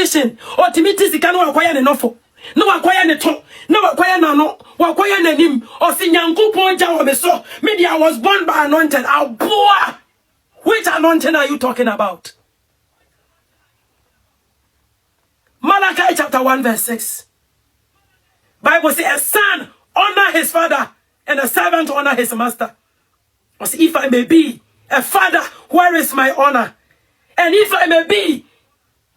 position or timidity can acquire enough. No acquire the top, no acquire no, acquire the name, or sing young good point. So maybe I was born by anointed. Aboa. Which anointing are you talking about? Malachi chapter 1 verse 6. Bible says a son honor his father and a servant honor his master. I say, if I may be a father, where is my honor? And if I may be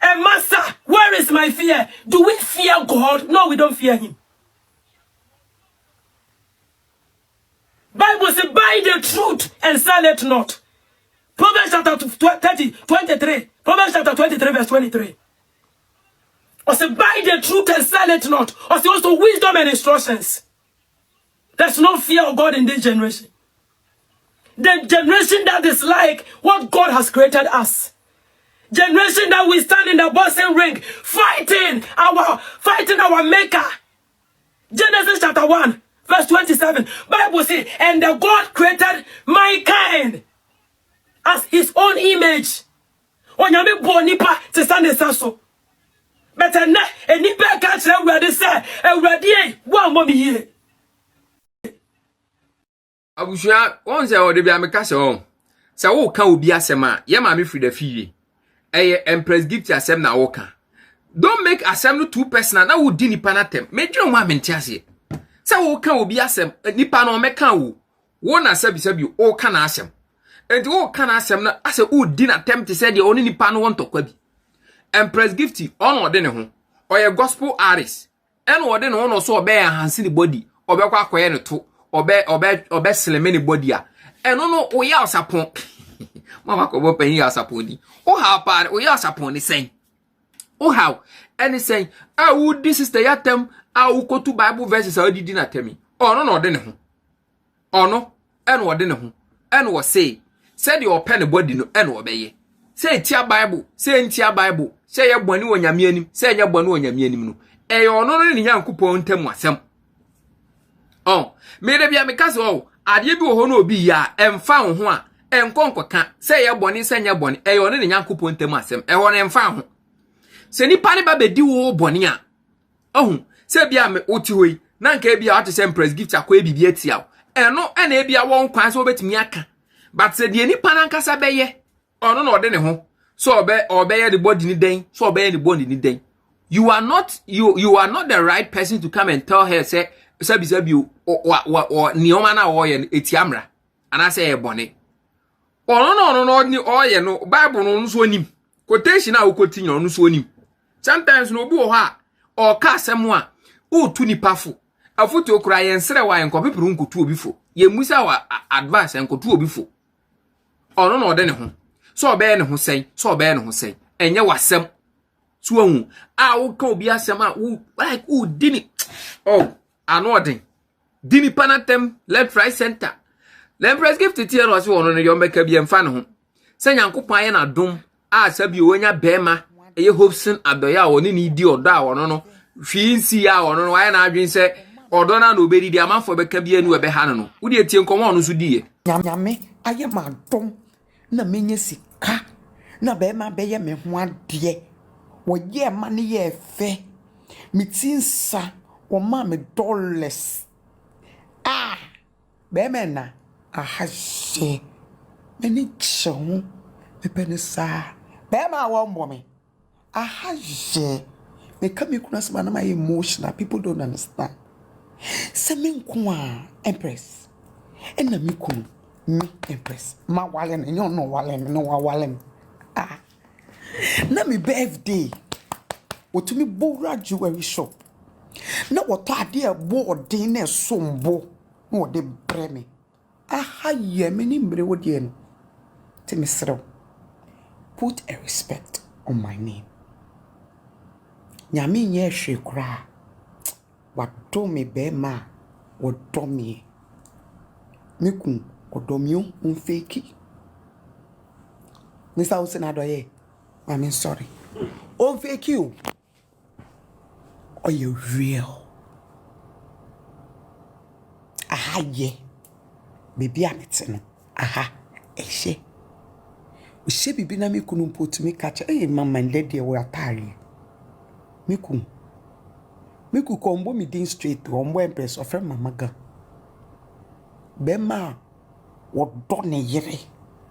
a master, where is my fear? Do we fear God? No, we don't fear him. Bible says, buy the truth and sell it not. Proverbs chapter 23. Proverbs chapter 23 verse 23. Or say, buy the truth and sell it not. Or say, also wisdom and instructions. There's no fear of God in this generation. The generation that is like what God has created us. Generation that we stand in the boxing ring, fighting our maker. Genesis chapter 1, verse 27. Bible says, and the God created mankind as his own image. Onyame bo nipa te stand so. But nipa ka kire awurade say, awurade wa mo mi ye. Abusua, on say o de bia me ka se on. Se wo ka obi asem a, ye ma me Freda Afriyie. Empress Gifty asem na wo ka. Don't make asem no too personal. Na wo di nipa na tem. Me dwen wo amente ase. Se wo ka obi asem, nipa no me ka wo. Wo na sabi o ka na asem. Enti wo ka na asem na ase wo di na tem te se de oni nipa no won tokwa bi. Empress Gifty on ode ne ho. Oye gospel artist. En ode ne ho no so obe enhance the body. Obe kwa akoye ne to. Obe sleme ne body a. Eno no wo ya osapon. Mama ko bo pen ya osapon ni. O ha pa o ya osapon ni sen. O how any saying, wo this is the yatem wo kotu Bible verses a didi na temi. Ono no ode ne ho. Ono eno ode ne ho. Eno wo say said your pen body no eno obeye. Say tia Bible, say ntia Bible, say ye boni wo nyame anim, say ye boni wo nyame anim no. Ono no ni Nyankopon ntam asem. Me de bia me kase ade bi wo ho no obi ya emfa wo ho a enkonkoka say ye boni say nya boni ono ni Nyankopon ntam asem ho no emfa ho. Se nipa ne ba bedi wo boni a say bia me oti hoi na nka bia ate say Empress Gifty akwa bibia tia eno na bia won kwan so betimi aka but se de nipa na nkasa beye ono no ode ne ho so obeye the body ni den so obeye the body ni den. You are not the right person to come and tell her say sabi o nioma na wo ye etiamra ana say e bone ono no ni oye no Bible no nso onim quotation a ukoti no nso onim. Sometimes no obi wo ha o ka asem a o tu nipa fo afoto okura ye nsere wa ye nkopepuru nkotu obi fo ye musa wa advice nkotu obi fo ono no ode ne ho so obeye ne ho sen so obeye ne ho sen enye wasem so ahu a wo ka obi asem a wo like wo dini anoden dini panatem left right center le Empress Gifty tie no so wono no yo mbeka bi emfa ne ho se Nyankopon aye na dom a sabi onya bema eye Hobson adoya woni ni di odo a wono no hwinsi a wono no aye na adwen se odo na no obedi di amanfo beka bi anu ebe ha no wo de tie nkomo no so die nyame aye ma dom na menye sika na bema beye me ho ade wo ye ma ne ye fe mitinsa wo ma me dollars bema na ahashe meni chon me penisa bema wo mbo me ahashe me come kuna sama na my emotional people don't understand se me nko Empress ena me kunu me Empress ma wale no no wale no wale na me birthday otumi bowra jewelry shop na woto ade ebo odin na sombo na ode breme ye me ni mbre wodi en te me srew put a respect on my name nyame nye hwe kura wato me be ma wodo me meku odomio unfeki Mr. Hussein adoye I'm sorry unfeki you or you real ye baby ametino she bibi na me kunu mpo to me catch mama and lady we atari Miku kombo mi din straight to ombo Empress of mamaga. Bema what done yere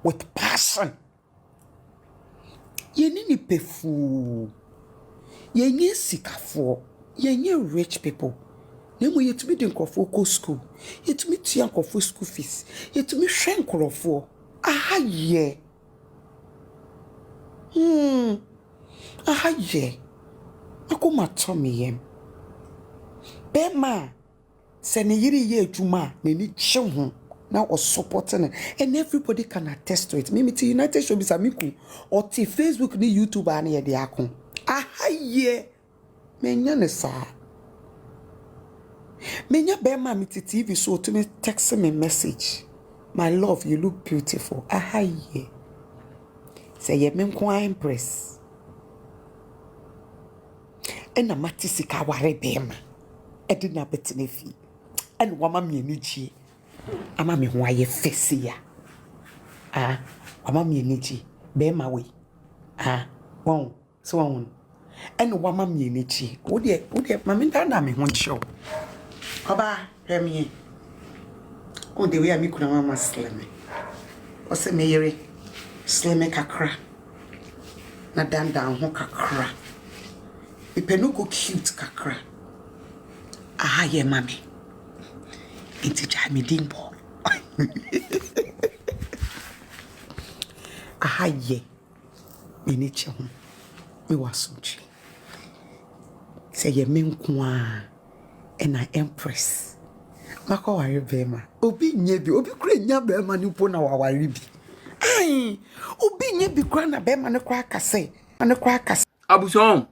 with passion. Ye nini pefu. Ye nye sikafo. Ye nye rich people. Nemo ye to be the nkofo school. Ye to me tia nkofo school fees. Ye to me shen nkofo. Aha ye. Aha ye. Ako matomi yem. Bema se ne yiri ye juma ne ni chehu na o supporting and everybody can attest to it. Mimi ti United Showbiz Amiku or ti Facebook ni YouTube ani ye de akon. Aha ye. Menya ne sa. Menya bema mi ti TV so to me text me message. My love, you look beautiful. Aha ye. Say ye menko Empress. Ena mati sika ware bema. Edina betinefi. And wama mi eniji. Ama mi ho aye fese ya. Wama mi eniji. Bema we. Won. So won. And wama mi eniji. Ode mami nda mi ho ncho. Oba, remi. Ode we ami kuna mama sleme. Ose meyere sleme kakra. Na danda ho kakra. Ipenuko cute kakra. Aha ye mami. Inti jami dimbo. Aha ye. Miniche ho. Mi wasumchi. Se ye menkwa ena Empress. Mako wari bema. Obi nyebi. Obi kure nya bema ni upo na wawari bi. Ay. Obi nyebi kura na bema ne kwa kase. Ane kwa kase. Abuson.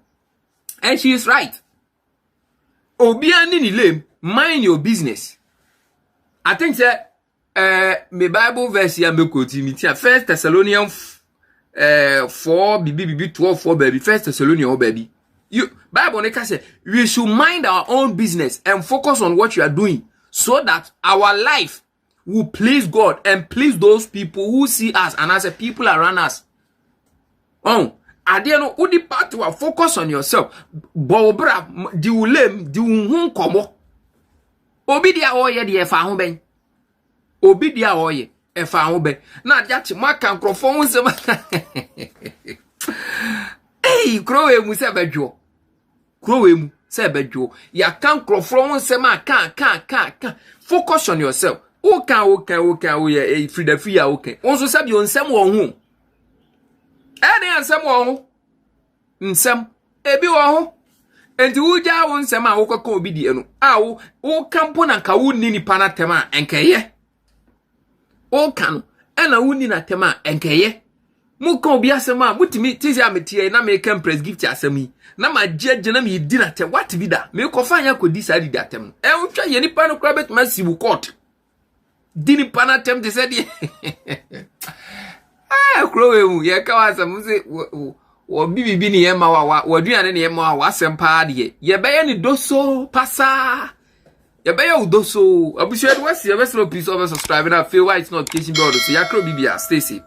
And she is right. Obi ani ni lame. Mind your business. I think that my Bible verse here me quote me 1 Thessalonians 4 BB 12 4 baby 1 Thessalonians baby. You Bible ne say we should mind our own business and focus on what you are doing so that our life will please God and please those people who see us and as a people around us. Oh, adiano udi part to focus on yourself. Bobra di ulem di unhun komo. Obi dia oye di efa ho ben. Obi dia oye efa ho ben. Na dia ti maka nkrofo ho se. Hey, krowe mu se bedwo. Krowe mu se bedwo. Ya kan nkrofo ho se ma kan. Focus on yourself. Okay, oye Freda Afriyie okay. Onso se bi onsem wo ho. Ene ansem wo ho. Nsem ebi wo ho. Enti wuja wo nsem a wokoko obi die no. Wo kampo na ka wonni nipa na tema enkeye. O kan ena wonni na tema enkeye. Mu kan obi asem a mutimi tizi ametie na me Empress Gifty asemi. Na ma jeje na me di na te what bi da. Me ko fa nya ko di sa di atem. Wotwa ye nipa no kra betuma sibu court. Di nipa na tem te se di. Krowe mu ye ka wasem se wo bibi ni ye ma wa duane ni ye ma wa sempa de ye be ye ni doso pasa ye be ye udoso abushwe wasi ye be slow please over subscribe and feel why it's not notification bell so ya kro bibia stay safe.